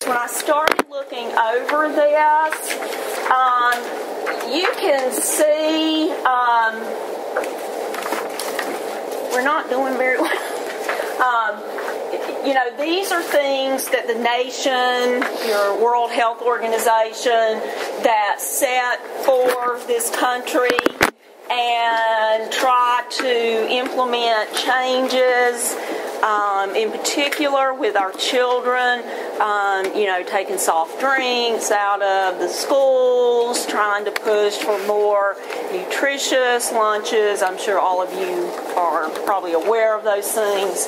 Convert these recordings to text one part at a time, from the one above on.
when I started looking over this, you can see we're not doing very well. You know, these are things that the nation, your World Health Organization, that set for this country and try to implement changes, in particular with our children, you know, taking soft drinks out of the schools, trying to push for more nutritious lunches. I'm sure all of you are probably aware of those things.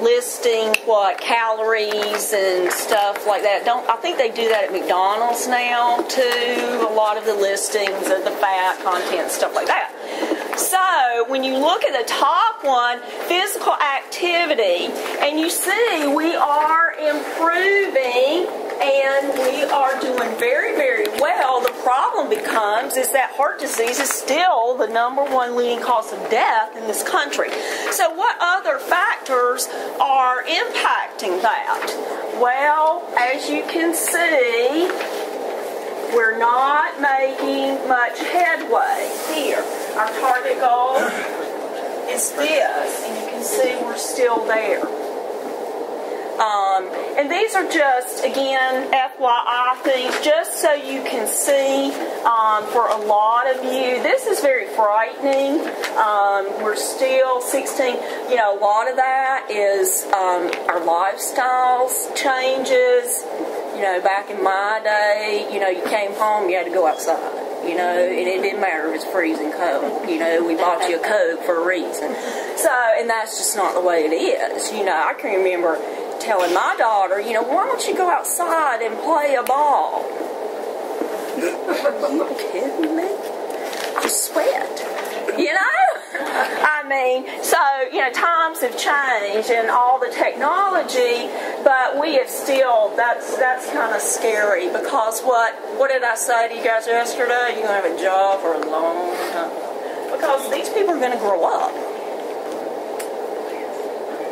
Listing what calories and stuff like that. I think they do that at McDonald's now too. A lot of the listings of the fat content, stuff like that. So when you look at the top one, physical activity, and you see we are improving and we are doing very, very well. The problem becomes is that heart disease is still the #1 leading cause of death in this country. So what other factors are impacting that? Well, as you can see, we're not making much headway here. Our target goal is this, and you can see we're still there. And these are just, again, FYI things, just so you can see for a lot of you. This is very frightening. We're still 16. You know, a lot of that is our lifestyles changes. You know, back in my day, you know, you came home, you had to go outside. You know, and it didn't matter if it was freezing cold. You know, we bought you a Coke for a reason. So, and that's just not the way it is. You know, I can remember telling my daughter, you know, why don't you go outside and play a ball? Are you kidding me? I sweat. You know? I mean, so, you know, times have changed and all the technology, but we have still, that's kind of scary because what did I say to you guys yesterday? You're going to have a job for a long time. Because these people are going to grow up.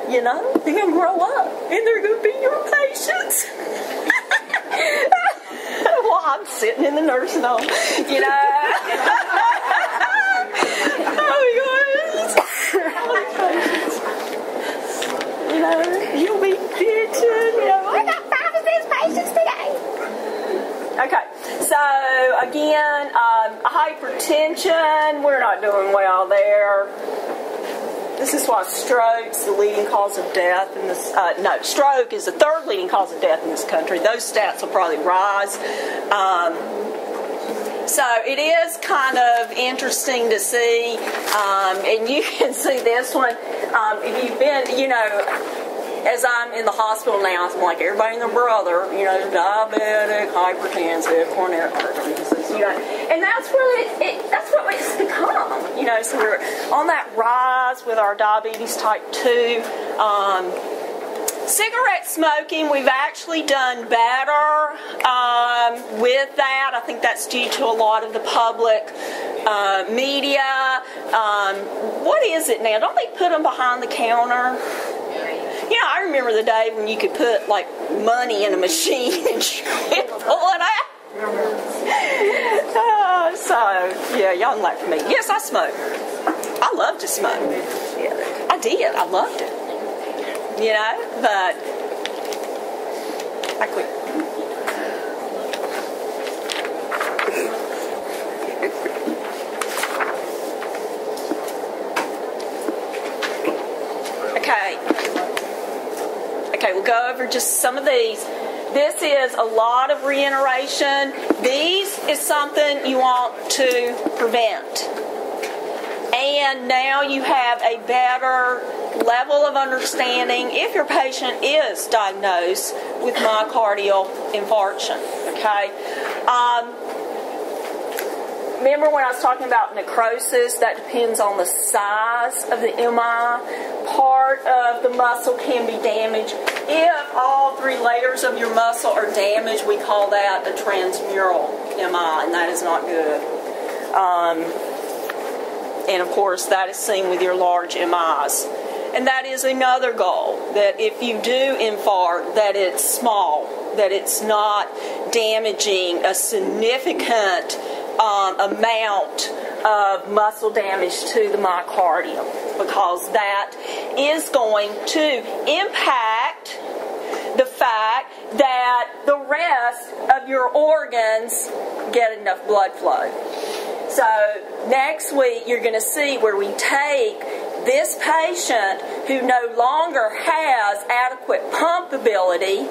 You know? They're going to grow up and they're going to be your patients. Well, I'm sitting in the nursing home, you know? You know, you'll be bitching, you know, I got 5 of these patients today. Okay, so again, hypertension, we're not doing well there. This is why stroke's the leading cause of death in this, no, stroke is the 3rd leading cause of death in this country. Those stats will probably rise. So it is kind of interesting to see, and you can see this one. If you've been, you know, as I'm in the hospital now, I'm like everybody and their brother, you know, diabetic, hypertensive, coronary artery disease, you know, and that's what it's become, you know. So we're on that rise with our diabetes type 2. Cigarette smoking, we've actually done better with that. I think that's due to a lot of the public media. What is it now? Don't they put them behind the counter? You know, I remember the day when you could put, like, money in a machine and pull it out. So, yeah, y'all can laugh at me. Yes, I smoke. I love to smoke. Yeah, I did. I loved it. You know, but I quit. Okay, we'll go over just some of these. This is a lot of reiteration. These is something you want to prevent. And now you have a better level of understanding if your patient is diagnosed with myocardial infarction. Okay? Remember when I was talking about necrosis? That depends on the size of the MI. Part of the muscle can be damaged. If all 3 layers of your muscle are damaged, we call that a transmural MI, and that is not good. And of course, that is seen with your large MIs. And that is another goal, that if you do infarct, that it's small, that it's not damaging a significant amount of muscle damage to the myocardium, because that is going to impact the fact that the rest of your organs get enough blood flow. So next week you're going to see where we take this patient who no longer has adequate pump ability,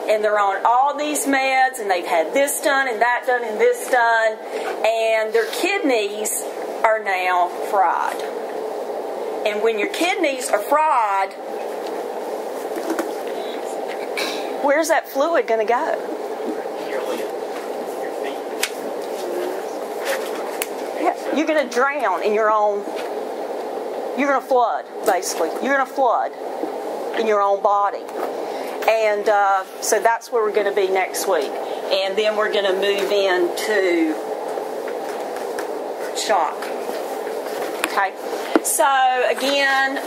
and they're on all these meds, and they've had this done and that done and this done, and their kidneys are now fried. And when your kidneys are fried, where's that fluid going to go? Yeah, you're going to drown in your own, you're going to flood, basically. You're going to flood in your own body. And so that's where we're going to be next week. And then we're going to move into shock. Okay? So, again,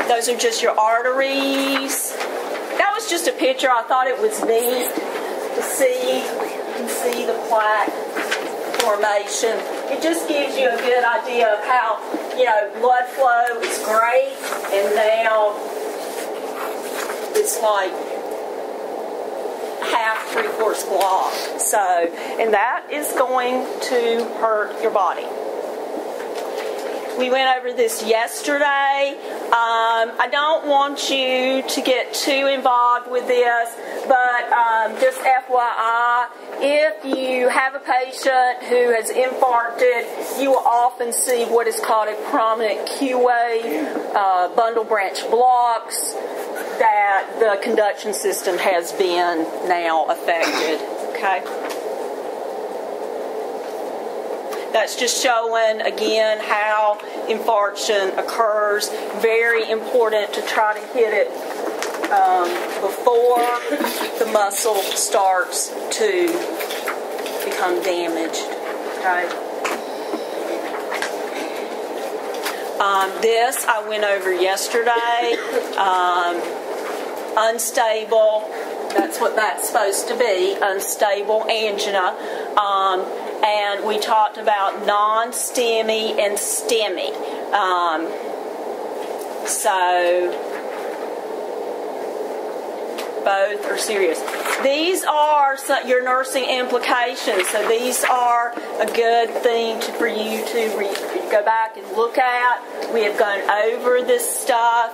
those are just your arteries. That was just a picture. I thought it was neat to see. You can see the plaque formation. It just gives you a good idea of how, blood flow is great, and now it's like half, three-fourths blocked. So, and that is going to hurt your body. We went over this yesterday. I don't want you to get too involved with this, but just FYI, if you have a patient who has infarcted, you will often see what is called a prominent Q wave, bundle branch blocks, that the conduction system has been now affected. Okay? That's just showing, again, how infarction occurs. Very important to try to hit it before the muscle starts to become damaged. Okay? This I went over yesterday. Unstable, that's what that's supposed to be, unstable angina. And we talked about non-STEMI and STEMI. So both are serious. These are your nursing implications, so these are a good thing for you to go back and look at. We have gone over this stuff,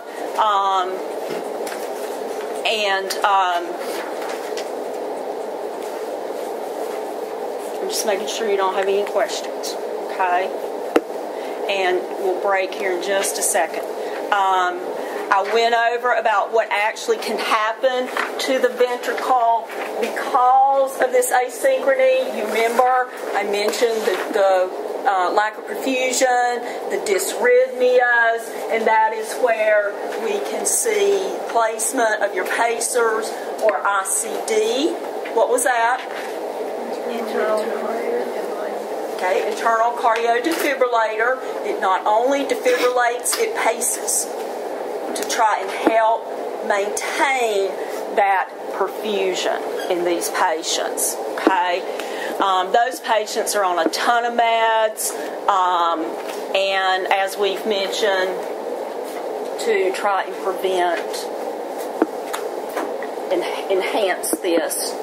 I'm just making sure you don't have any questions, okay? And we'll break here in just a second. I went over about what actually can happen to the ventricle because of this asynchrony. You remember I mentioned the lack of perfusion, the dysrhythmias, and that is where we can see placement of your pacers or ICD. What was that? Internal cardiodefibrillator. It not only defibrillates, it paces to try and help maintain that perfusion in these patients. Okay, those patients are on a ton of meds, and as we've mentioned, to try and prevent and enhance this.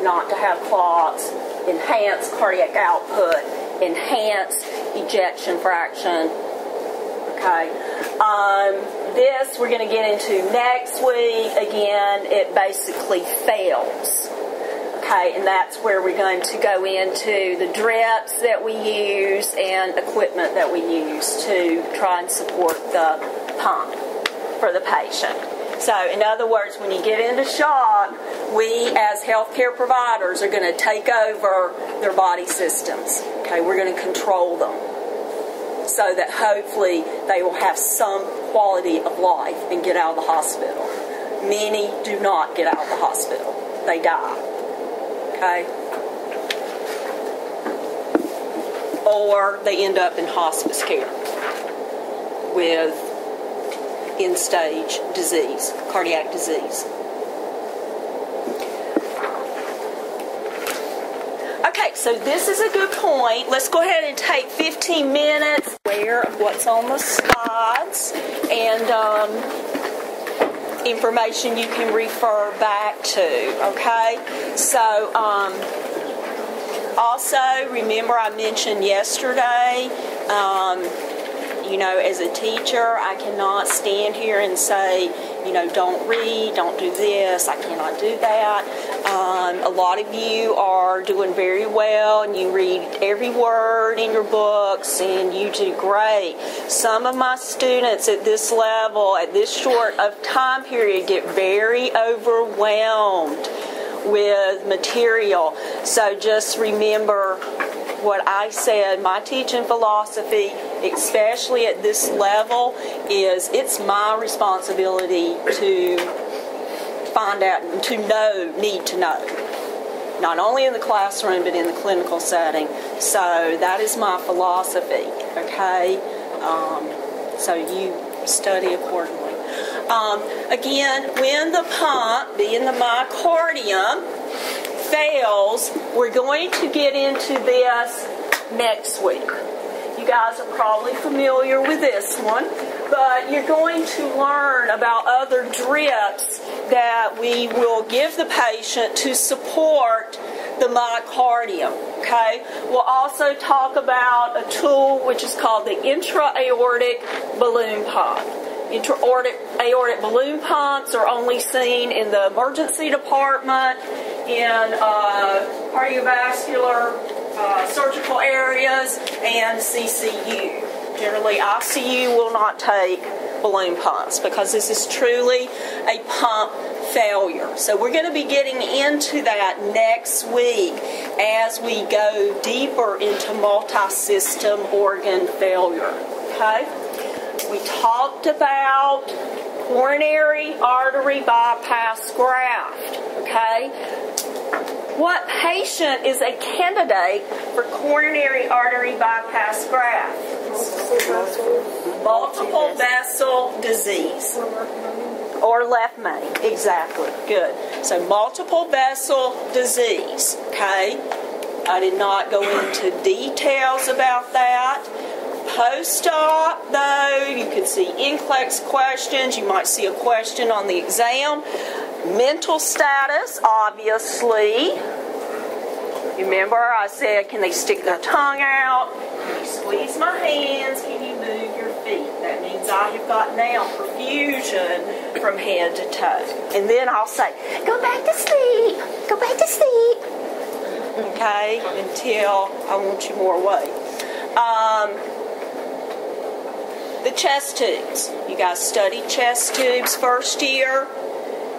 Not to have clots, enhance cardiac output, enhance ejection fraction. Okay. This we're going to get into next week. Again, it basically fails. Okay, and that's where we're going to go into the drips that we use and equipment that we use to try and support the pump for the patient. So, in other words, when you get into shock, we as healthcare providers are going to take over their body systems. Okay, we're going to control them so that hopefully they will have some quality of life and get out of the hospital. Many do not get out of the hospital. They die. Okay? Or they end up in hospice care. with end-stage disease, cardiac disease. Okay, so this is a good point. Let's go ahead and take 15 minutes aware of what's on the slides and information you can refer back to, okay? So, also, remember I mentioned yesterday, you know, as a teacher, I cannot stand here and say, you know, don't read, don't do this, I cannot do that. A lot of you are doing very well and you read every word in your books and you do great. Some of my students at this level, at this short of time period, get very overwhelmed with material. So just remember what I said, my teaching philosophy, especially at this level, is it's my responsibility to find out and to know, need to know. Not only in the classroom, but in the clinical setting. So that is my philosophy, okay? So you study accordingly. Again, when the pump, being the myocardium, fails, we're going to get into this next week. You guys are probably familiar with this one, but you're going to learn about other drips that we will give the patient to support the myocardium, okay? We'll also talk about a tool which is called the intra-aortic balloon pump. Intra-aortic balloon pumps are only seen in the emergency department, in cardiovascular surgical areas, and CCU. Generally, ICU will not take balloon pumps because this is truly a pump failure. So we're going to be getting into that next week as we go deeper into multi-system organ failure. Okay? We talked about coronary artery bypass graft. Okay? What patient is a candidate for coronary artery bypass graft? Multiple vessel disease. Or left main. Exactly. Good. So multiple vessel disease. Okay? I did not go into details about that. Post-op, though, you could see NCLEX questions. You might see a question on the exam. Mental status, obviously. Remember, I said, can they stick their tongue out? Can you squeeze my hands? Can you move your feet? That means I have got now perfusion from head to toe. And then I'll say, go back to sleep. Go back to sleep. Okay? Until I want you more awake. The chest tubes. You guys studied chest tubes first year.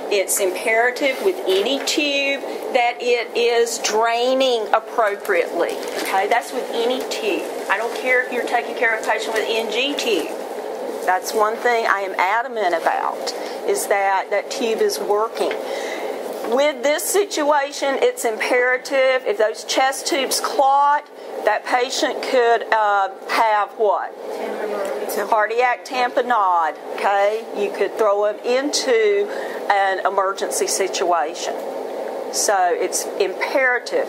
It's imperative with any tube that it is draining appropriately. Okay, that's with any tube. I don't care if you're taking care of a patient with NG tube. That's one thing I am adamant about, is that that tube is working. With this situation, it's imperative, if those chest tubes clot, that patient could have what? Cardiac tamponade, okay? You could throw them into an emergency situation. So it's imperative.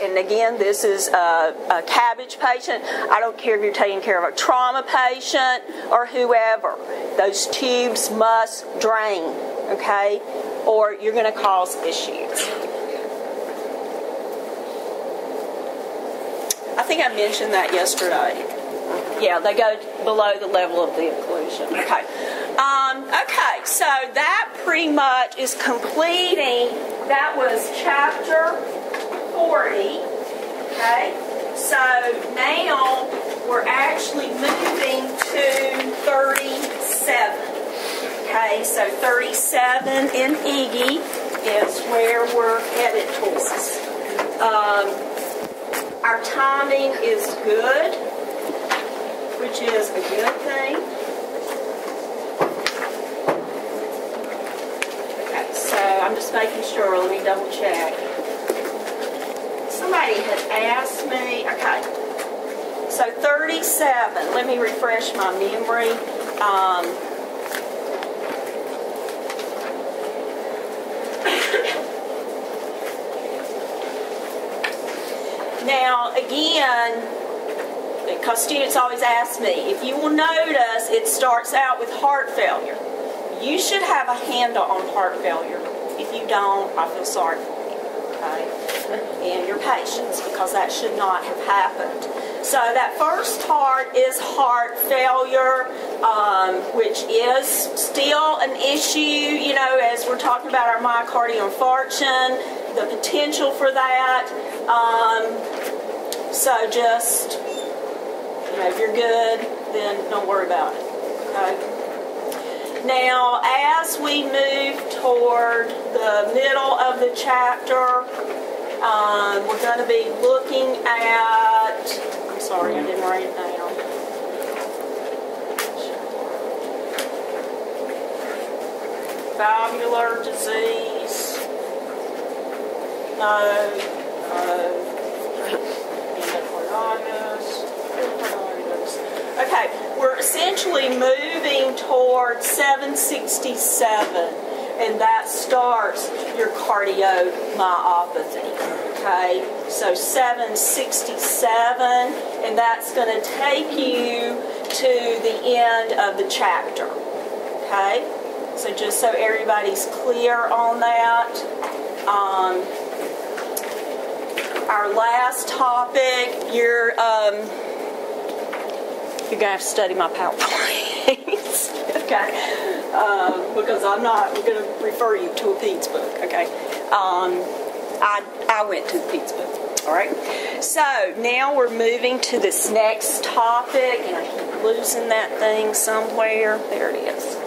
And again, this is a cabbage patient. I don't care if you're taking care of a trauma patient or whoever. Those tubes must drain, okay? Or you're going to cause issues. I think I mentioned that yesterday. Yeah, they go below the level of the occlusion. Okay. Okay, so that pretty much is completing. That was chapter 40. Okay. So now we're actually moving to 37. Okay, so 37 in Iggy is where we're headed towards. Our timing is good, which is a good thing. Okay, so I'm just making sure. Let me double check. Somebody had asked me, okay, So 37. Let me refresh my memory. Now, again, because students always ask me, if you will notice, it starts out with heart failure. You should have a handle on heart failure. If you don't, I feel sorry for you, okay? And your patients, because that should not have happened. So that first part is heart failure, which is still an issue, you know, as we're talking about our myocardial infarction, the potential for that. So just, you know, if you're good, then don't worry about it, okay? Now, as we move toward the middle of the chapter, we're going to be looking at, I'm sorry, I didn't write it down. Valvular disease. No. Okay, we're essentially moving toward 767, and that starts your cardiomyopathy. Okay, so 767, and that's going to take you to the end of the chapter. Okay, so just so everybody's clear on that. Our last topic, you're going to have to study my PowerPoints, okay? Because we're going to refer you to a Pete's book, okay? I went to the Pete's book, all right? So now we're moving to this next topic, and I keep losing that thing somewhere. There it is.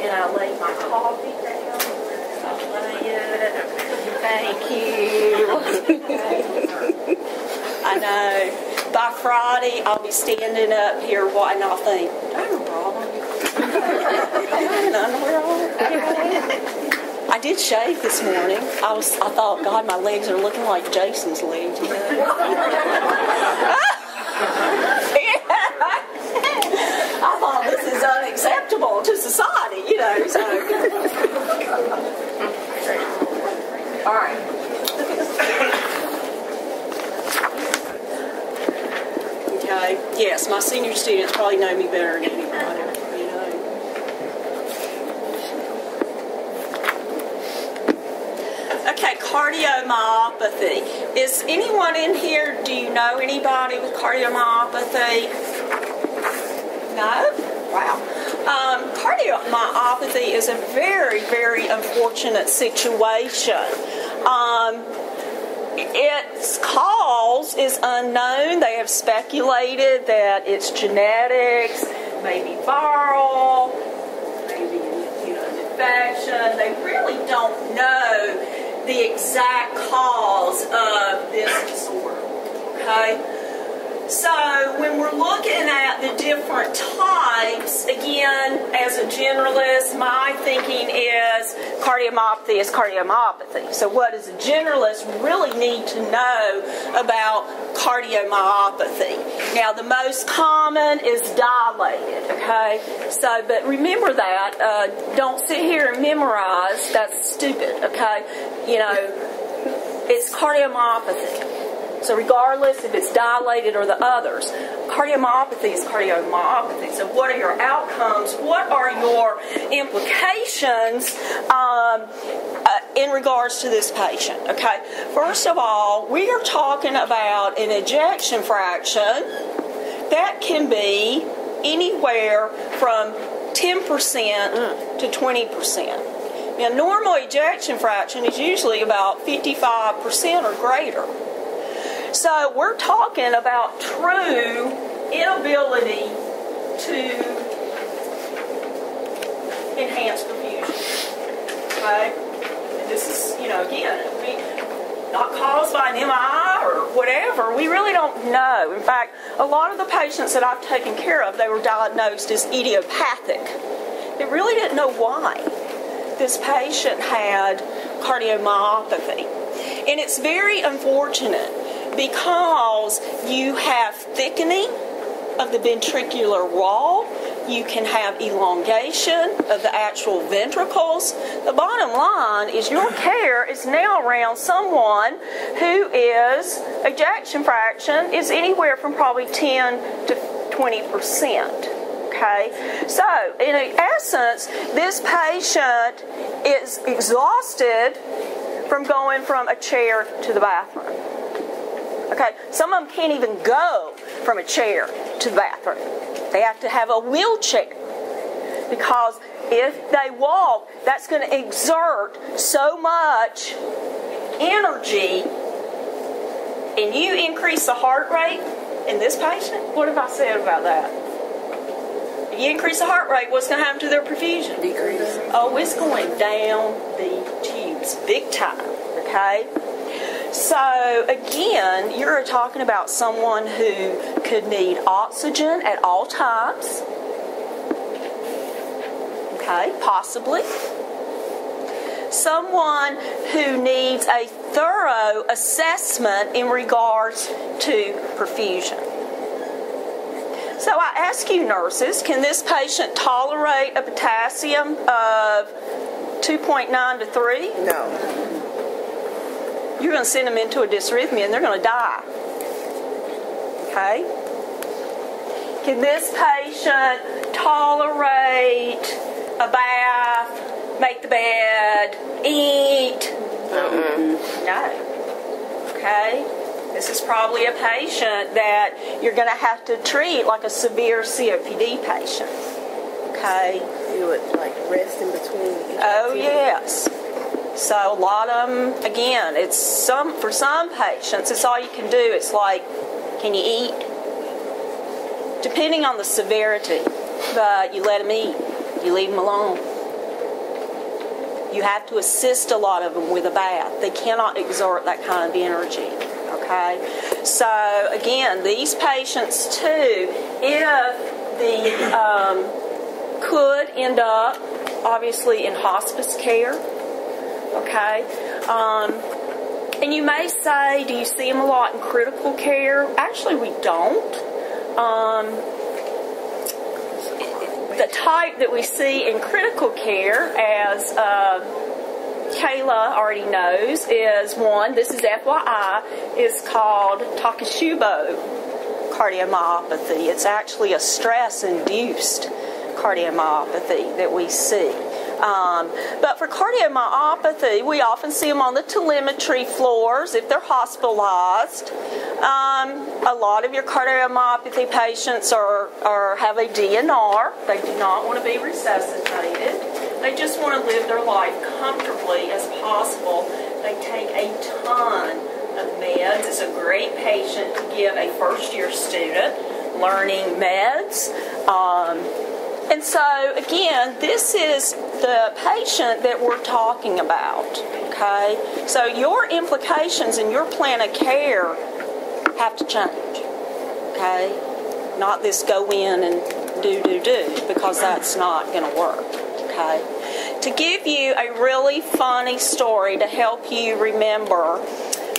And I laid my coffee down. I'll lay it. Thank you. I know. By Friday, I'll be standing up here and I'll think, I have a problem. I did shave this morning. I thought, God, my legs are looking like Jason's legs. You know? I thought this is unacceptable to society, you know. So. All right. Okay. Yes, my senior students probably know me better than anybody, you know. Okay, cardiomyopathy. Is anyone in here, do you know anybody with cardiomyopathy? No? Wow. Cardiomyopathy is a very, very unfortunate situation. Its cause is unknown. They have speculated that it's genetics, maybe viral, maybe infection. They really don't know the exact cause of this disorder. Okay? So when we're looking at the different types, again, as a generalist, my thinking is cardiomyopathy is cardiomyopathy. So what does a generalist really need to know about cardiomyopathy? Now, the most common is dilated, okay? So, but remember that. Don't sit here and memorize. That's stupid, okay? You know, it's cardiomyopathy. So regardless if it's dilated or the others, cardiomyopathy is cardiomyopathy. So what are your outcomes? What are your implications in regards to this patient? Okay, first of all, we are talking about an ejection fraction that can be anywhere from 10% to 20%. Now, normal ejection fraction is usually about 55% or greater. So we're talking about true inability to enhance perfusion. Okay? And this is, you know, again, not caused by an MI or whatever. We really don't know. In fact, a lot of the patients that I've taken care of, they were diagnosed as idiopathic. They really didn't know why this patient had cardiomyopathy. And it's very unfortunate, because you have thickening of the ventricular wall. You can have elongation of the actual ventricles. The bottom line is your care is now around someone who is ejection fraction is anywhere from probably 10 to 20%. Okay, so in essence, this patient is exhausted from going from a chair to the bathroom. Okay, some of them can't even go from a chair to the bathroom. They have to have a wheelchair because if they walk, that's going to exert so much energy, and you increase the heart rate in this patient. What have I said about that? If you increase the heart rate, what's going to happen to their perfusion? Decrease. Oh, it's going down the tubes big time, okay? So, again, you're talking about someone who could need oxygen at all times, okay, possibly. Someone who needs a thorough assessment in regards to perfusion. So I ask you nurses, can this patient tolerate a potassium of 2.9 to 3? No. You're going to send them into a dysrhythmia and they're going to die. Okay? Can this patient tolerate a bath, make the bed, eat? No. Okay? This is probably a patient that you're going to have to treat like a severe COPD patient. Okay? You would like rest in between. Oh, yes. So a lot of them, again, it's for some patients, it's all you can do. It's like, can you eat? Depending on the severity, but you let them eat. You leave them alone. You have to assist a lot of them with a bath. They cannot exert that kind of energy. Okay? So again, these patients too, if the could end up obviously in hospice care. Okay, and you may say, do you see them a lot in critical care? Actually, we don't. The type that we see in critical care, as Kayla already knows, is one, this is FYI, is called Takotsubo cardiomyopathy. It's actually a stress-induced cardiomyopathy that we see. But for cardiomyopathy, we often see them on the telemetry floors if they're hospitalized. A lot of your cardiomyopathy patients have a DNR. They do not want to be resuscitated. They just want to live their life comfortably as possible. They take a ton of meds. It's a great patient to give a first-year student learning meds. And so, again, this is the patient that we're talking about, okay? So your implications in your plan of care have to change, okay? Not this go in and do, because that's not going to work, okay? To give you a really funny story to help you remember,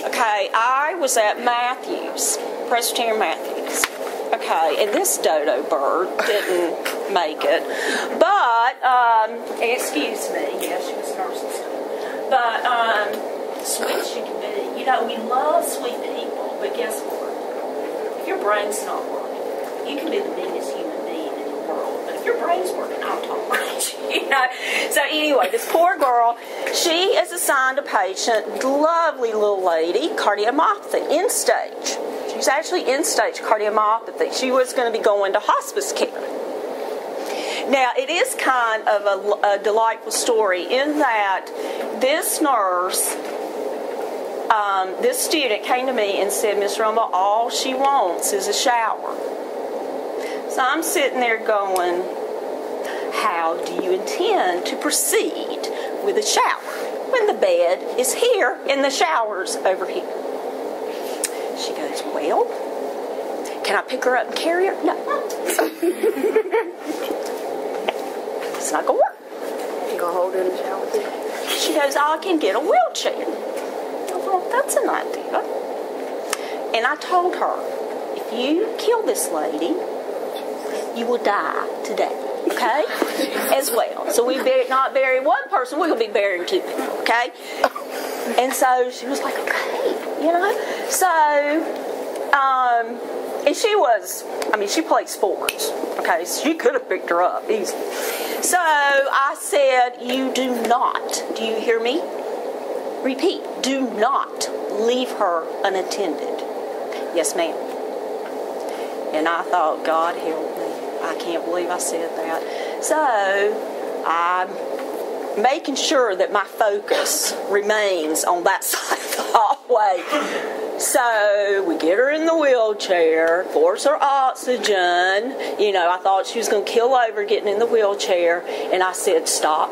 okay, I was at Matthews, Presbyterian Matthews. Okay, and this dodo bird didn't make it. But, excuse me, yeah, she was nursing stuff. But, sweet she can be. You know, we love sweet people, but guess what? If your brain's not working, you can be the meanest human being in the world. But if your brain's working, I'll tolerate you, you know. So anyway, this poor girl, she is assigned a patient, lovely little lady, cardiomyopathy, end stage. She's actually end-stage cardiomyopathy. She was going to be going to hospice care. Now, it is kind of a delightful story in that this nurse, this student came to me and said, Ms. Rumble, all she wants is a shower. So I'm sitting there going, how do you intend to proceed with a shower when the bed is here and the shower's over here? She goes, well, can I pick her up and carry her? No. It's not going to work. You going to hold her in the shower too? She goes, I can get a wheelchair. Well, that's an idea. And I told her, if you kill this lady, you will die today. Okay? As well. So we not bury one person, we're going to be burying 2 people. Okay? And so she was like, okay, you know? So, and she was, she played sports. Okay? So she could have picked her up easily. So I said, you do you hear me? Repeat, do not leave her unattended. Yes, ma'am. And I thought, God help me. I can't believe I said that. So I'm making sure that my focus remains on that side of the hallway. So we get her in the wheelchair, force her oxygen. You know, I thought she was going to kill over getting in the wheelchair. And I said, stop.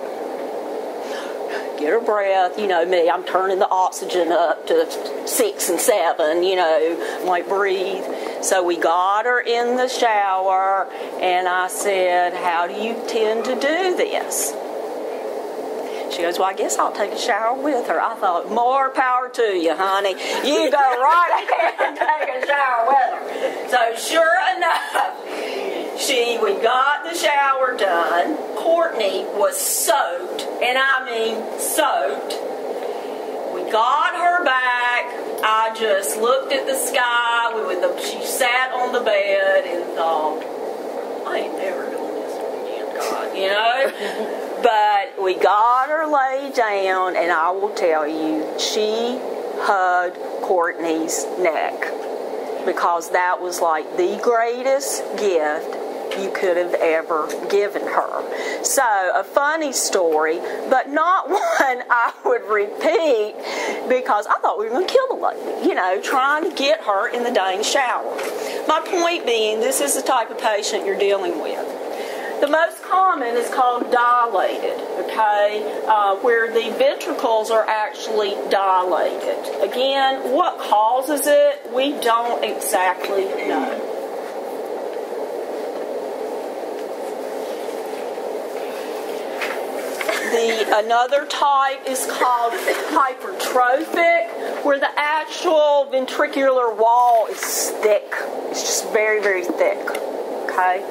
Get her breath. You know me, I'm turning the oxygen up to 6 and 7, you know. I'm like, breathe. So we got her in the shower, and I said, how do you tend to do this? She goes, well, I guess I'll take a shower with her. I thought, more power to you, honey. You go right ahead and take a shower with her. So sure enough, we got the shower done. Courtney was soaked, and I mean soaked. We got her back. I just looked at the sky. She sat on the bed and thought, I ain't never doing this again, God, you know? But we got her laid down, and I will tell you, she hugged Courtney's neck because that was like the greatest gift you could have ever given her. So, a funny story, but not one I would repeat because I thought we were going to kill the lady, you know, trying to get her in the dang shower. My point being, this is the type of patient you're dealing with. The most common is called dilated, okay, where the ventricles are actually dilated. Again, what causes it, we don't exactly know. Another type is called hypertrophic, where the actual ventricular wall is thick. It's just very, very thick. Okay?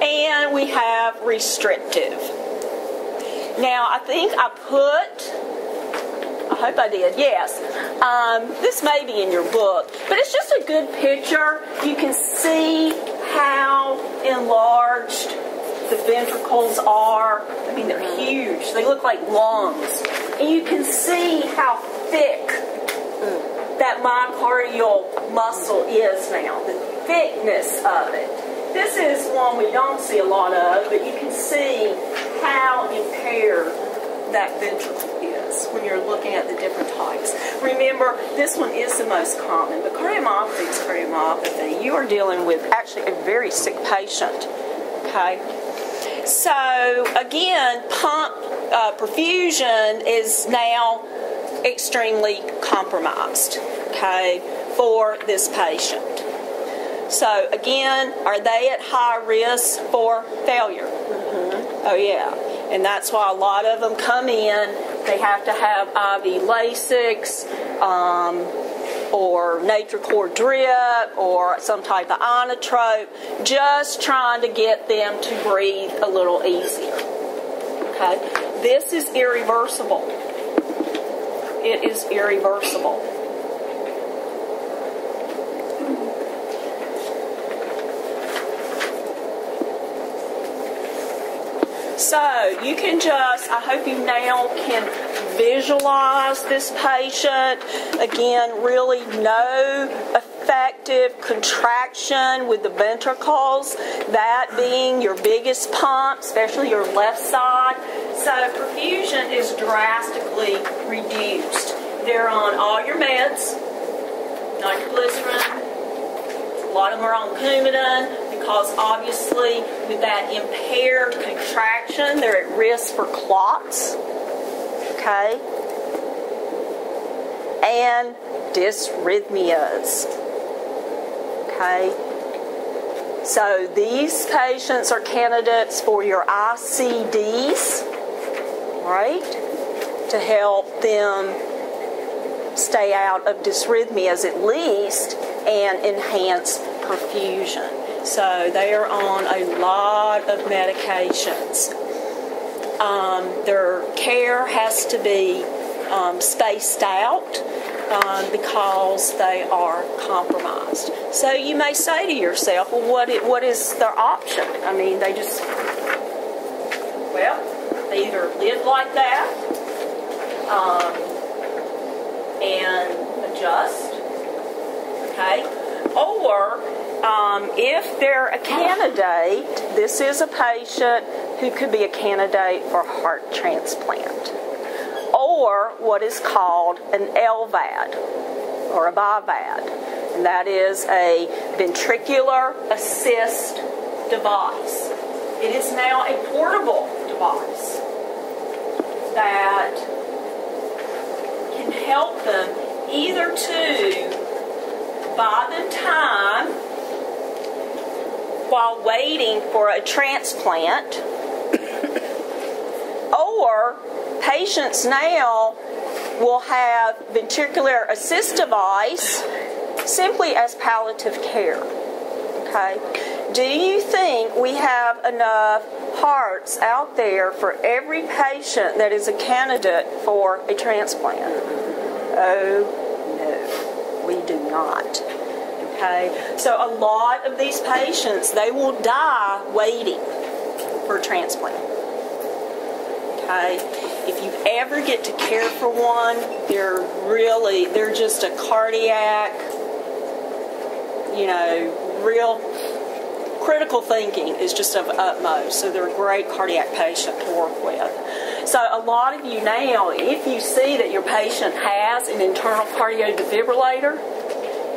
And we have restrictive. Now, I think I hope I did, yes. This may be in your book, but it's just a good picture. You can see how enlarged the ventricles are. I mean, they're huge. They look like lungs. And you can see how thick that myocardial muscle is now, the thickness of it. This is one we don't see a lot of, but you can see how impaired that ventricle is when you're looking at the different types. Remember, this one is the most common, but cardiomyopathy is cardiomyopathy. You are dealing with actually a very sick patient. Okay? So, again, pump perfusion is now extremely compromised, okay, for this patient. So, again, are they at high risk for failure? Mm-hmm. Oh, yeah. And that's why a lot of them come in. They have to have IV Lasix, or Natracor drip, or some type of inotrope, just trying to get them to breathe a little easier. Okay? This is irreversible. It is irreversible. So, you can just, I hope you now can visualize this patient. Again, really no effective contraction with the ventricles, that being your biggest pump, especially your left side. So, perfusion is drastically reduced. They're on all your meds, nitroglycerin, a lot of them are on Coumadin, because obviously with that impaired contraction, they're at risk for clots, okay, and dysrhythmias, okay. So these patients are candidates for your ICDs, right, to help them stay out of dysrhythmias at least and enhance perfusion. So they are on a lot of medications. Their care has to be spaced out because they are compromised. So you may say to yourself, well, what is their option? I mean, they just, they either live like that and adjust, okay? Or if they're a candidate, this is a patient who could be a candidate for heart transplant, or what is called an LVAD or a BiVAD, and that is a ventricular assist device. It is now a portable device that can help them either to buy them time while waiting for a transplant, or patients now will have ventricular assist device simply as palliative care. Okay? Do you think we have enough hearts out there for every patient that is a candidate for a transplant? Oh, no, we do not. Okay? So a lot of these patients, they will die waiting for a transplant. Okay? If you ever get to care for one, they're just a cardiac, real critical thinking is just of utmost. So they're a great cardiac patient to work with. So a lot of you now, if you see that your patient has an internal cardio defibrillator,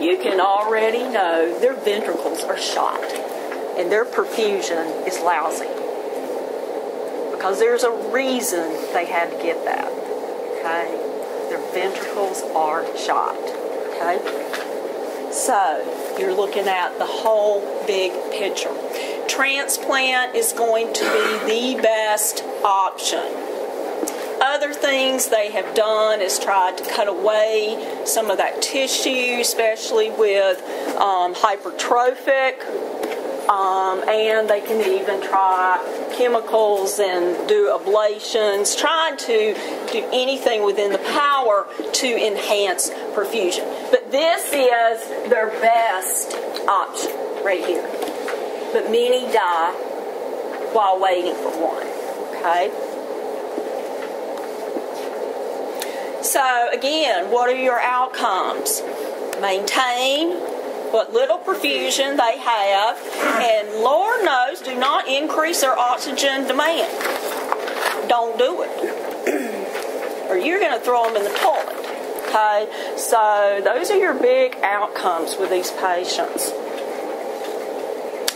you can already know their ventricles are shot and their perfusion is lousy. Because there's a reason they had to get that. Okay? Their ventricles are shot. Okay? So, you're looking at the whole big picture. Transplant is going to be the best option. Other things they have done is tried to cut away some of that tissue, especially with hypertrophic, and they can even try chemicals and do ablations, trying to do anything within the power to enhance perfusion. But this is their best option right here. But many die while waiting for one. Okay? So again, what are your outcomes? Maintain what little perfusion they have, and Lord knows, do not increase their oxygen demand. Don't do it. Or you're going to throw them in the toilet. Okay? So those are your big outcomes with these patients.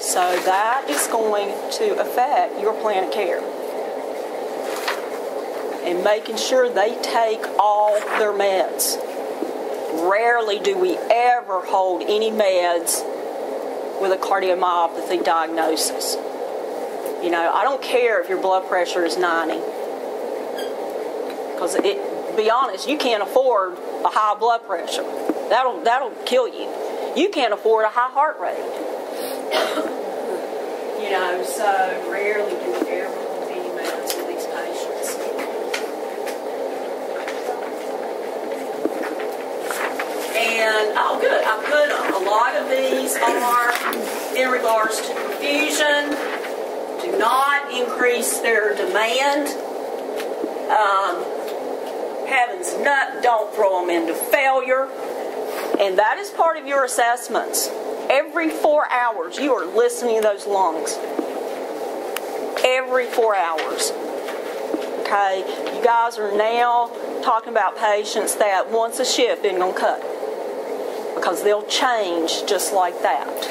So that is going to affect your plan of care. And making sure they take all their meds. Rarely do we ever hold any meds with a cardiomyopathy diagnosis. I don't care if your blood pressure is 90. Because, to be honest, you can't afford a high blood pressure. That'll kill you. You can't afford a high heart rate. So rarely do we ever hold any meds with these patients. And, good, I put them. A lot of these are in regards to perfusion. Do not increase their demand. Heavens nut, don't throw them into failure. And that is part of your assessments. Every 4 hours, you are listening to those lungs. Every 4 hours. Okay? You guys are now talking about patients that once a shift isn't going to cut. Because they'll change just like that.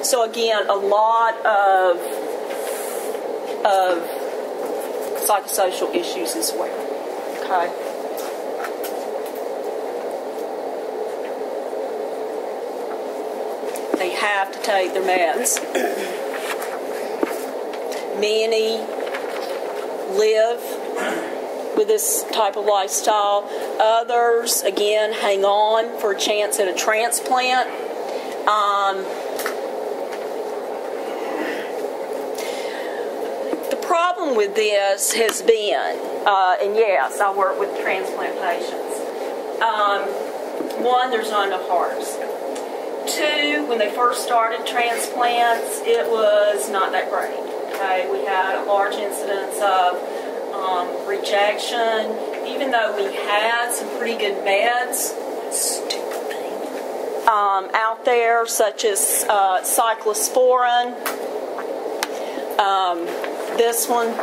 So again, a lot of psychosocial issues as well. Okay. They have to take their meds. Many live with this type of lifestyle. Others, again, hang on for a chance at a transplant. The problem with this has been, and yes, I work with transplant patients. One, there's not enough hearts. Two, when they first started transplants, it was not that great. Okay, we had a large incidence of rejection, even though we had some pretty good meds out there, such as cyclosporin. This one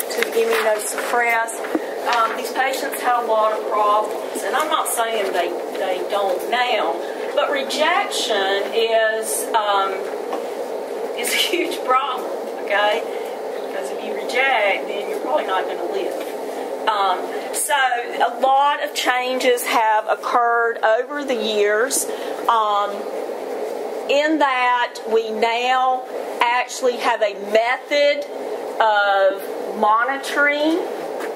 to immunosuppress. These patients had a lot of problems, and I'm not saying they don't now, but rejection is a huge problem. Okay, because if you reject, then you're probably not going to live. So a lot of changes have occurred over the years. In that we now actually have a method of monitoring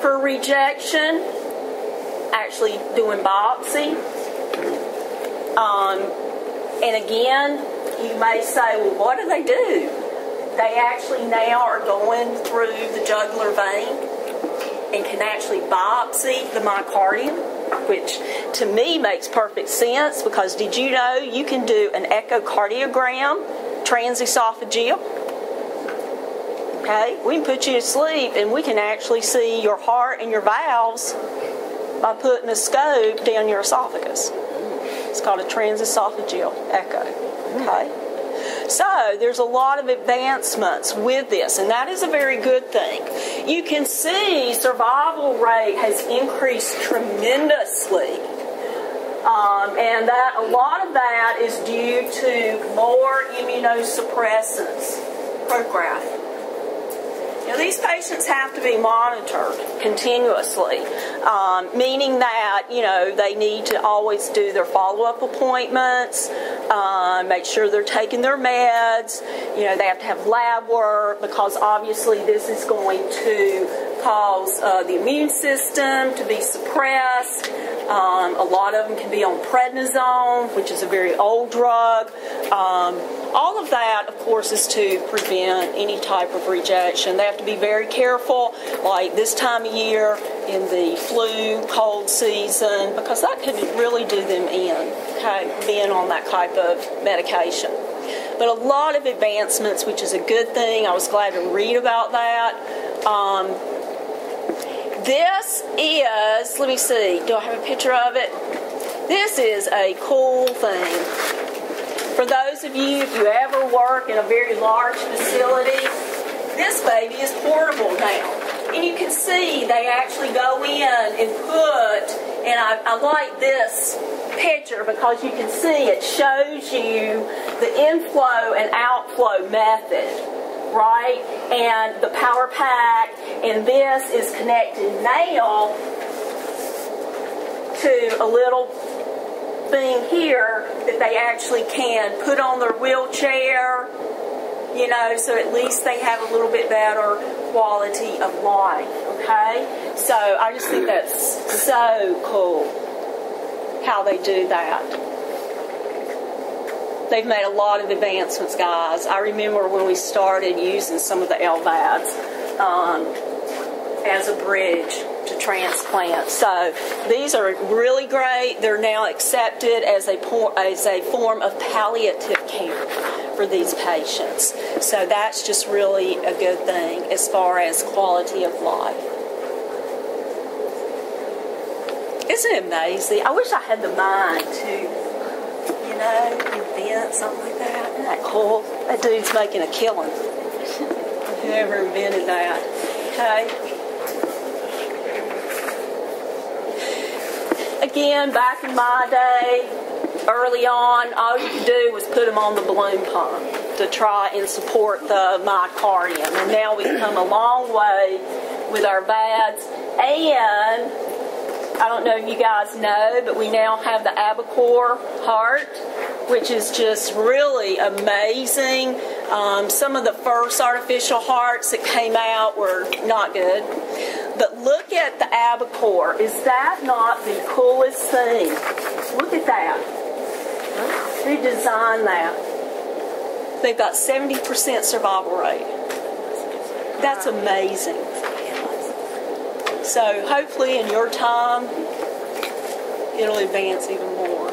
for rejection, actually doing biopsy. And again, you may say, well, what do? They actually now are going through the jugular vein and can actually biopsy the myocardium, which to me makes perfect sense, because did you know you can do an echocardiogram transesophageal? Okay, we can put you to sleep and we can actually see your heart and your valves by putting a scope down your esophagus. It's called a transesophageal echo. Okay, so there's a lot of advancements with this, and that is a very good thing. You can see survival rate has increased tremendously. And that a lot of that is due to more immunosuppressants, Prograf. Now, these patients have to be monitored continuously, meaning that, they need to always do their follow-up appointments, make sure they're taking their meds, they have to have lab work, because obviously this is going to cause the immune system to be suppressed. A lot of them can be on prednisone, which is a very old drug. All of that, of course, is to prevent any type of rejection. They have to be very careful, like this time of year in the flu, cold season, because that could really do them in, okay, being on that type of medication. But a lot of advancements, which is a good thing. I was glad to read about that. This is, let me see, do I have a picture of it? This is a cool thing. For those of you, if you ever work in a very large facility, this baby is portable now. And you can see they actually go in and put, and I like this picture because you can see it shows you the inflow and outflow method, right? And the power pack, and this is connected now to a little thing here that they actually can put on their wheelchair, so at least they have a little bit better quality of life, okay? So I just think that's so cool how they do that. They've made a lot of advancements, guys. I remember when we started using some of the LVADs as a bridge to transplant. So these are really great. They're now accepted as a form of palliative care for these patients. So that's just really a good thing as far as quality of life. Isn't it amazing? I wish I had the mind to, invent something like that. Isn't that cool? That dude's making a killing. Whoever invented that. Okay. Again, back in my day, early on, all you could do was put them on the balloon pump to try and support the myocardium. And now we've come a long way with our VADs. And I don't know if you guys know, but we now have the ABACOR heart, which is just really amazing. Some of the first artificial hearts that came out were not good. But look at the albacore. Is that not the coolest thing? Look at that. Who designed that? They've got 70% survival rate. That's amazing. So hopefully in your time, it'll advance even more.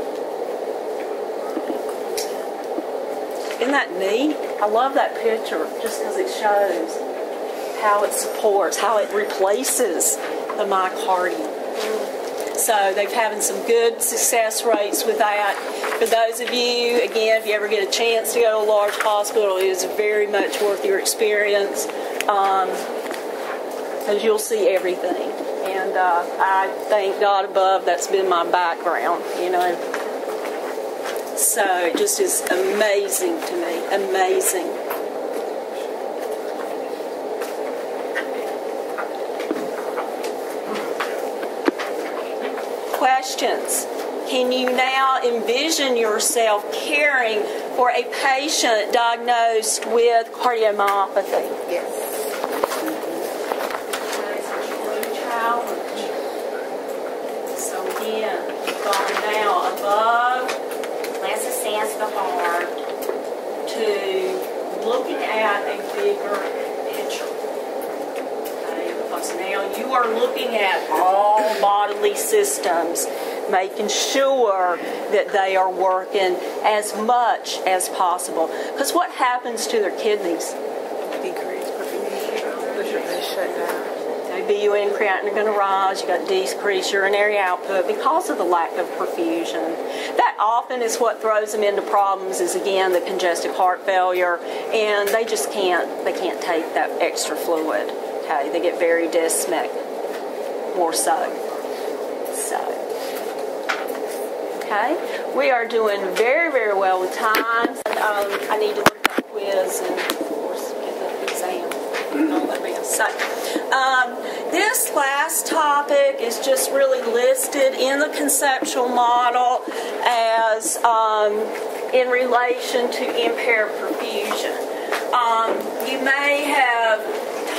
Isn't that neat? I love that picture just because it shows how it supports, how it replaces the myocardium. So they've having some good success rates with that. For those of you, again, if you ever get a chance to go to a large hospital, it is very much worth your experience, because you'll see everything. And I thank God above that's been my background, you know. So it just is amazing to me, amazing. Questions. Can you now envision yourself caring for a patient diagnosed with cardiomyopathy? Yes. That's a true challenge. So again, we've gone now above less assess the heart to looking at a bigger picture. Because now you are looking at all bodily systems, making sure that they are working as much as possible. Because what happens to their kidneys? Decrease perfusion. They shut down. BUN creatinine are going to rise. You got decreased urinary output because of the lack of perfusion. That often is what throws them into problems. Is again the congestive heart failure, and they just can't take that extra fluid. Okay, they get very dyspneic, more so. Okay, we are doing very, very well with times. And, I need to look at the quiz and, of course, get the exam. All that mess. So, this last topic is just really listed in the conceptual model as in relation to impaired perfusion. You may have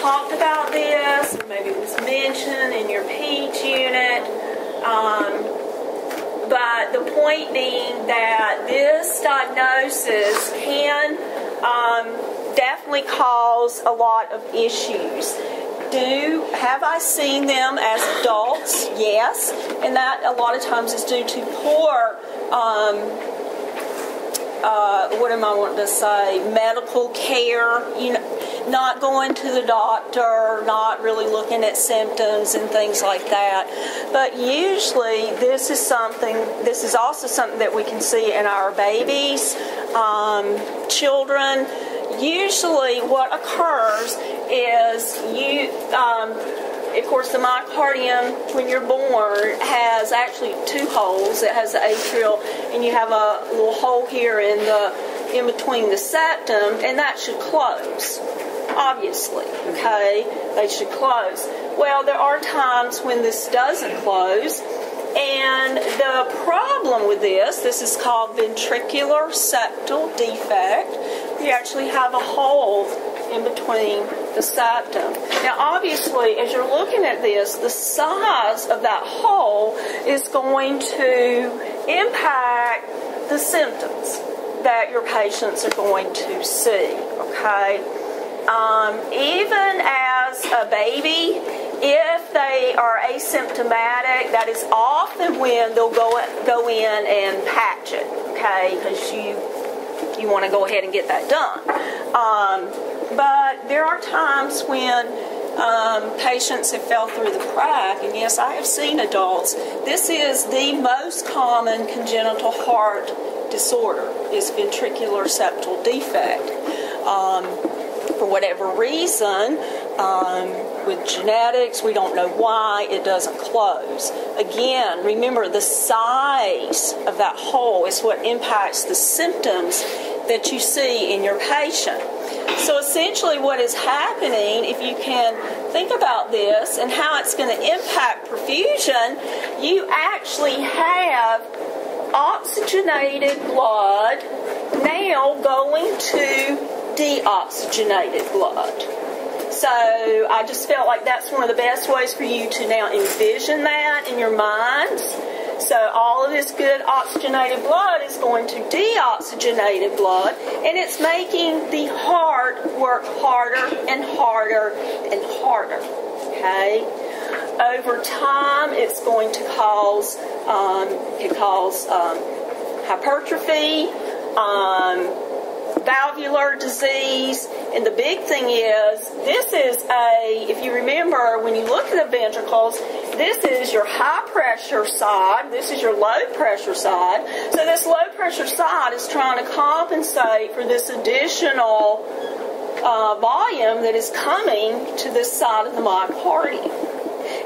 talked about this, or maybe it was mentioned in your PEACH unit. But the point being that this diagnosis can definitely cause a lot of issues. Have I seen them as adults? Yes. And that a lot of times is due to poor, what am I wanting to say, medical care, you know, not going to the doctor, not really looking at symptoms and things like that. But usually this is also something that we can see in our babies, children. Usually what occurs is of course, the myocardium, when you're born, has actually two holes. It has the atrial, and you have a little hole here in between the septum, and that should close. Obviously, okay, they should close. Well, there are times when this doesn't close, and the problem with this is called ventricular septal defect. You actually have a hole in between the septum. Now, obviously, as you're looking at this, the size of that hole is going to impact the symptoms that your patients are going to see, okay? Even as a baby, if they are asymptomatic, that is often when they'll go in and patch it, okay? Because you want to go ahead and get that done. But there are times when patients have fell through the crack, and yes, I have seen adults. This is the most common congenital heart disorder, is ventricular septal defect. For whatever reason, with genetics, we don't know why it doesn't close. Again, remember, the size of that hole is what impacts the symptoms that you see in your patient. So essentially what is happening, if you can think about this and how it's going to impact perfusion, you actually have oxygenated blood now going to deoxygenated blood. So I just felt like that's one of the best ways for you to now envision that in your minds. So all of this good oxygenated blood is going to deoxygenated blood, and it's making the heart work harder and harder and harder. Okay? Over time, it's going to cause hypertrophy, valvular disease, and the big thing is, if you remember, when you look at the ventricles, this is your high pressure side, this is your low pressure side. So this low pressure side is trying to compensate for this additional volume that is coming to this side of the myocardium.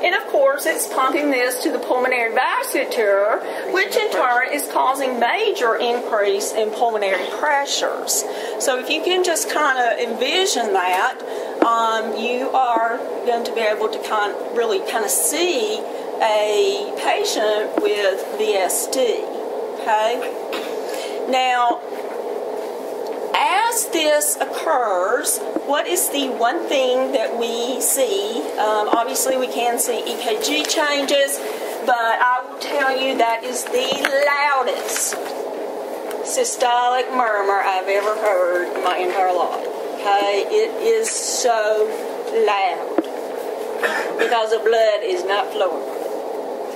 And of course, it's pumping this to the pulmonary vasculature, which in turn is causing major increase in pulmonary pressures. So if you can just kind of envision that, you are going to be able to really see a patient with VSD. Okay? Now, as this occurs, what is the one thing that we see? Obviously, we can see EKG changes, but I will tell you that is the loudest systolic murmur I've ever heard in my entire life. Okay, it is so loud because the blood is not flowing.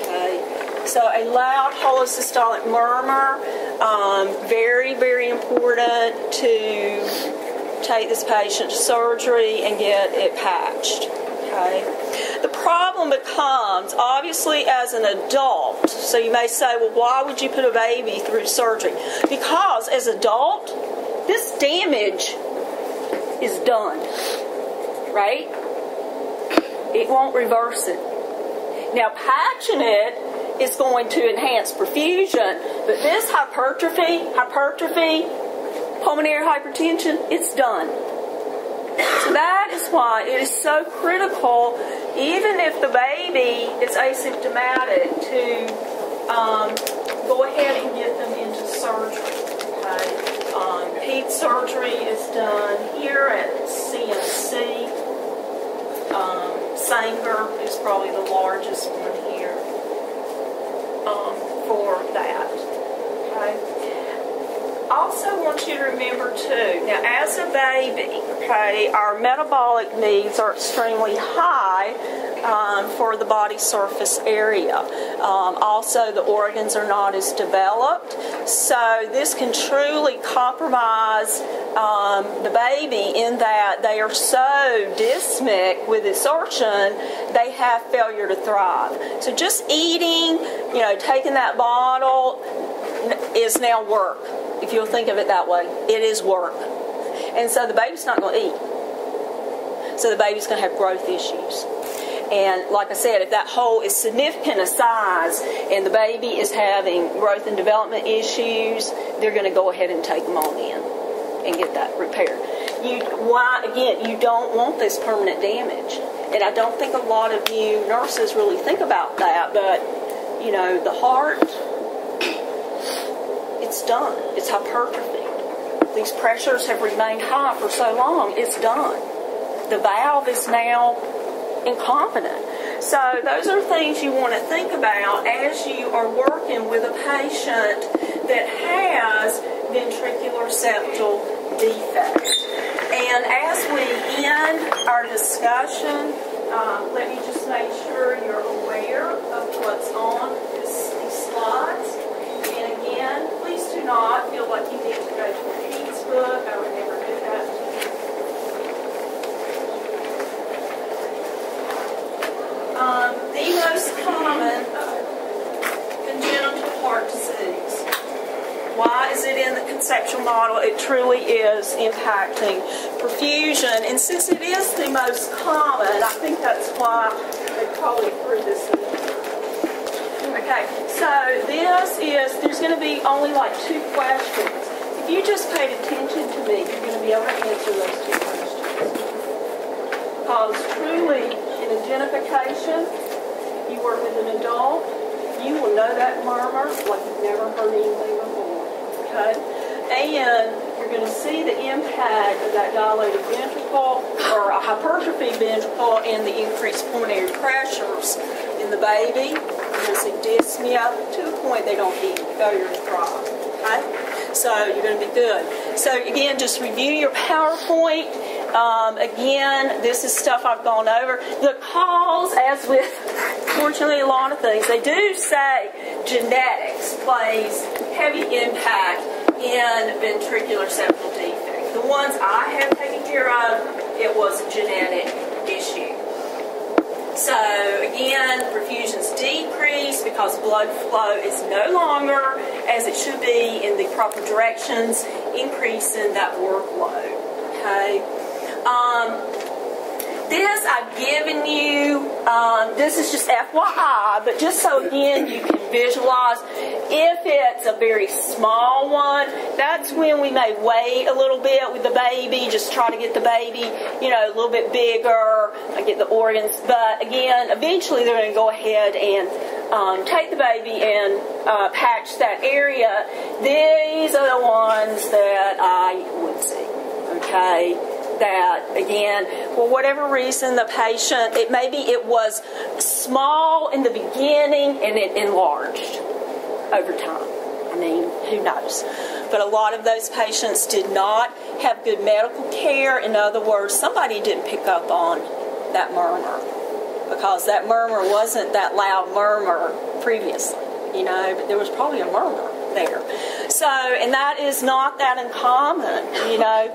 Okay, so a loud holosystolic murmur. Very, very important to take this patient to surgery and get it patched. Okay. The problem becomes, obviously, as an adult. So you may say, well, why would you put a baby through surgery? Because as an adult, this damage is done. Right? It won't reverse it. Now, patching it is going to enhance perfusion, but this hypertrophy, pulmonary hypertension, it's done. So that is why it is so critical, even if the baby is asymptomatic, to go ahead and get them into surgery. Okay? Peds surgery is done here at CMC. Sanger is probably the largest one here. For that. Okay. Also want you to remember too, now as a baby, okay, our metabolic needs are extremely high for the body surface area. Also, the organs are not as developed, so this can truly compromise the baby in that they are so dysmic with absorption, they have failure to thrive. So just eating, taking that bottle is now work. If you'll think of it that way, it is work. And so the baby's not going to eat. So the baby's going to have growth issues. And like I said, if that hole is significant in size and the baby is having growth and development issues, they're going to go ahead and take them on in and get that repaired. You don't want this permanent damage. And I don't think a lot of you nurses really think about that, but, the heart, it's done. It's hypertrophy. These pressures have remained high for so long, it's done. The valve is now incompetent. So those are things you want to think about as you are working with a patient that has ventricular septal defects. And as we end our discussion, let me just make sure you're aware of what's on these slides. And again, please do not feel like you need to go to a Pete's book. I would never do that to you. The most common congenital heart disease. Why is it in the conceptual model? It truly is impacting perfusion. And since it is the most common, I think that's why they probably threw this in. Okay, so there's going to be only like 2 questions. If you just paid attention to me, you're going to be able to answer those 2 questions. Because truly, in identification, you work with an adult, you will know that murmur like you've never heard anything before. Okay? And you're going to see the impact of that dilated ventricle or a hypertrophy ventricle and the increased pulmonary pressures in the baby. You'll see dyspnea to a point they don't eat, failure to thrive. Okay? So you're going to be good. So again, just review your PowerPoint. Again, this is stuff I've gone over. The cause, as with fortunately a lot of things, they do say genetics plays heavy impact in ventricular septal defect. The ones I have taken care of, it was a genetic issue. So again, perfusions decrease because blood flow is no longer as it should be in the proper directions, increasing that workload. Okay. This I've given you, this is just FYI, but just so again you can visualize, if it's a very small one, that's when we may wait a little bit with the baby, just try to get the baby, you know, a little bit bigger, get the organs, but again, eventually they're going to go ahead and take the baby and patch that area. These are the ones that I would see, okay? That again, for whatever reason, the patient, maybe it was small in the beginning and it enlarged over time. I mean, who knows? But a lot of those patients did not have good medical care. In other words, somebody didn't pick up on that murmur because that murmur wasn't that loud murmur previously, you know, but there was probably a murmur there. So, and that is not that uncommon, you know,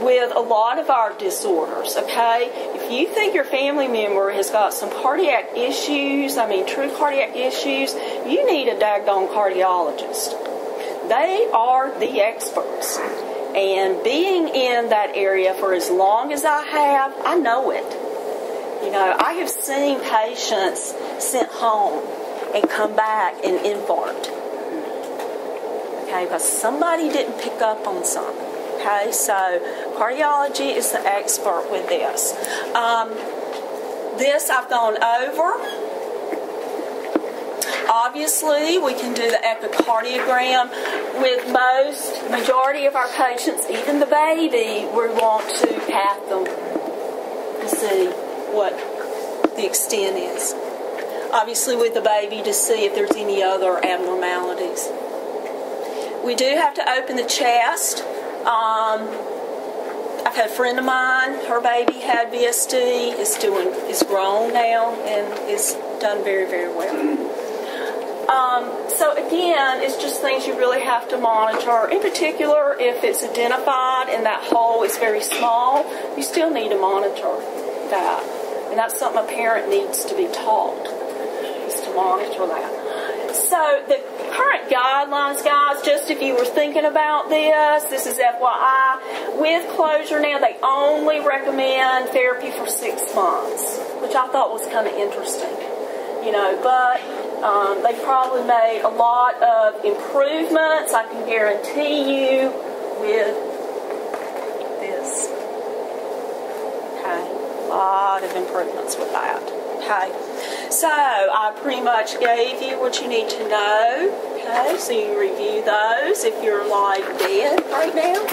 with a lot of our disorders, okay? If you think your family member has got some cardiac issues, I mean true cardiac issues, you need a daggone cardiologist. They are the experts. And being in that area for as long as I have, I know it. You know, I have seen patients sent home and come back and infarct. Okay, because somebody didn't pick up on something. Okay, so cardiology is the expert with this. This I've gone over. Obviously, we can do the echocardiogram. With majority of our patients, even the baby, we want to cath them to see what the extent is. Obviously, with the baby, to see if there's any other abnormalities. We do have to open the chest. I've had a friend of mine, her baby had VSD, is grown now and is done very, very well. So again, it's just things you really have to monitor. In particular, if it's identified and that hole is very small, you still need to monitor that. And that's something a parent needs to be taught, is to monitor that. So the current guidelines, guys, just if you were thinking about this is FYI. With closure now, they only recommend therapy for 6 months, which I thought was kind of interesting. You know, but they probably made a lot of improvements, I can guarantee you, with this. Okay, a lot of improvements with that. Okay, so I pretty much gave you what you need to know. Okay, so you review those if you're like dead right now.